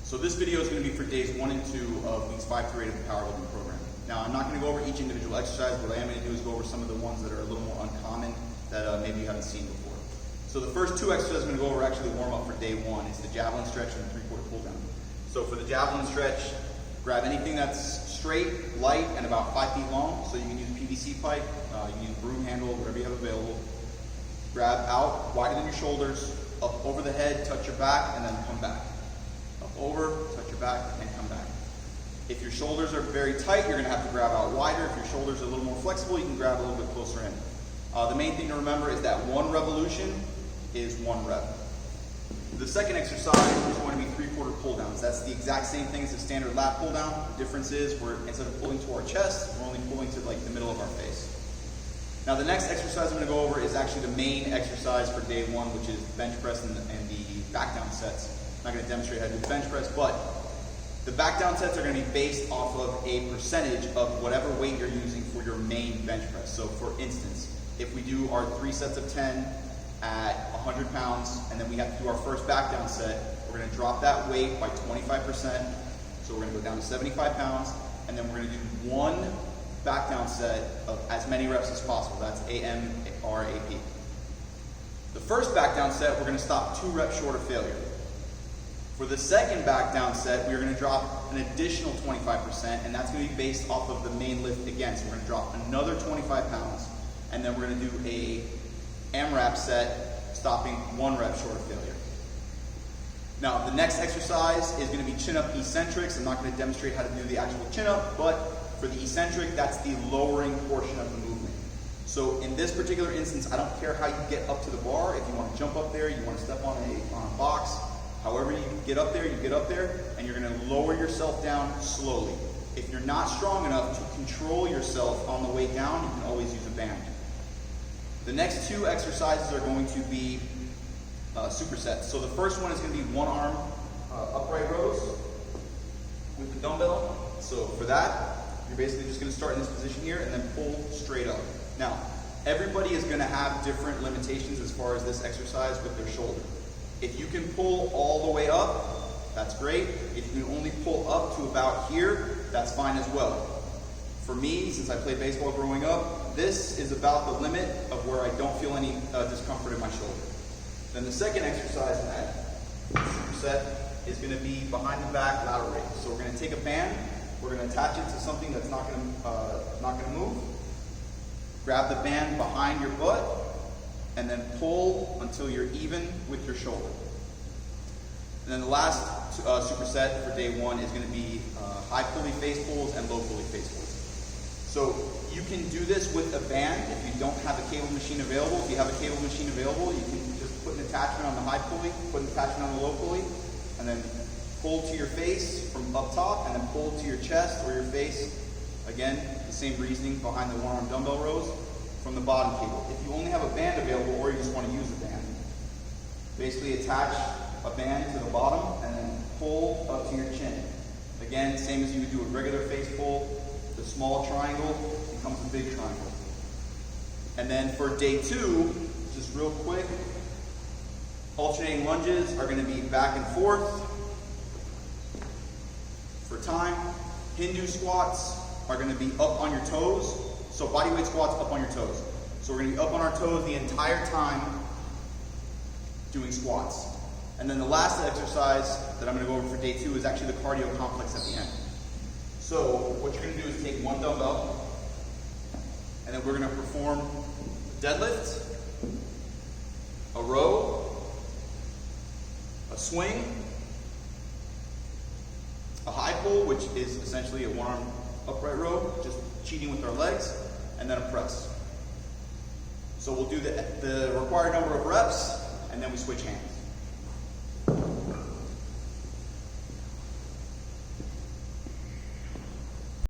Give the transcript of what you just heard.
So this video is going to be for days 1 and 2 of weeks 5 through 8 of the Powerbuilding program. Now I'm not going to go over each individual exercise. What I am going to do is go over some of the ones that are a little more uncommon that maybe you haven't seen before. So the first two exercises I'm going to go over are actually the warm up for day 1. It's the javelin stretch and the 3/4 pull down. So for the javelin stretch, grab anything that's straight, light, and about 5 feet long. So you can use PVC pipe, you can use broom handle, whatever you have available. Grab out wider than your shoulders, up over the head, touch your back, and then come back. Up over, touch your back, and come back. If your shoulders are very tight, you're going to have to grab out wider. If your shoulders are a little more flexible, you can grab a little bit closer in. The main thing to remember is that 1 revolution is 1 rep. The second exercise is going to be 3/4 pull downs. That's the exact same thing as the standard lat pull down. The difference is instead of pulling to our chest, we're only pulling to like the middle of our face. Now the next exercise I'm going to go over is actually the main exercise for day 1, which is bench press and the back down sets. I'm not going to demonstrate how to do the bench press, but the back down sets are going to be based off of a percentage of whatever weight you're using for your main bench press. So for instance, if we do our 3 sets of 10 at 100 pounds, and then we have to do our first back down set, we're going to drop that weight by 25%. So we're going to go down to 75 pounds, and then we're going to do 1 back down set of as many reps as possible. That's AMRAP. The first back down set, we're going to stop 2 reps short of failure. For the second back down set, we're going to drop an additional 25%, and that's going to be based off of the main lift again. So we're going to drop another 25 pounds, and then we're going to do a AMRAP set, stopping 1 rep short of failure. Now, the next exercise is going to be chin-up eccentrics. I'm not going to demonstrate how to do the actual chin-up, but for the eccentric, that's the lowering portion of the movement. So in this particular instance, I don't care how you get up to the bar. If you want to jump up there, you want to step on a box, however you get up there, and you're going to lower yourself down slowly. If you're not strong enough to control yourself on the way down, you can always use a band. The next 2 exercises are going to be supersets. So the first one is going to be 1 arm upright rows with the dumbbell. So for that, you're basically just going to start in this position here and then pull straight up. Now, everybody is going to have different limitations as far as this exercise with their shoulder. If you can pull all the way up, that's great. If you can only pull up to about here, that's fine as well. For me, since I played baseball growing up, this is about the limit of where I don't feel any discomfort in my shoulder. Then the second exercise in that superset is going to be behind the back lateral raise. So we're going to take a band, we're going to attach it to something that's not going to move. Grab the band behind your butt, and then pull until you're even with your shoulder. And then the last superset for day 1 is going to be high pulley face pulls and low pulley face pulls. So you can do this with a band if you don't have a cable machine available. If you have a cable machine available, you can just put an attachment on the high pulley, put an attachment on the low pulley, and then pull to your face from up top, and then pull to your chest or your face. Again, the same reasoning behind the 1-arm dumbbell rows from the bottom cable. If you only have a band available or you just want to use a band, basically attach a band to the bottom and then pull up to your chin. Again, same as you would do a regular face pull. The small triangle becomes a big triangle. And then for day 2, just real quick, alternating lunges are going to be back and forth for time. Hindu squats are going to be up on your toes. So bodyweight squats up on your toes. So we're going to be up on our toes the entire time doing squats. And then the last exercise that I'm going to go over for day 2 is actually the cardio complex at the end. So what you're going to do is take 1 dumbbell, and then we're going to perform a deadlift, a row, a swing, a high pull, which is essentially a 1-arm upright row, just cheating with our legs, and then a press. So we'll do the required number of reps, and then we switch hands.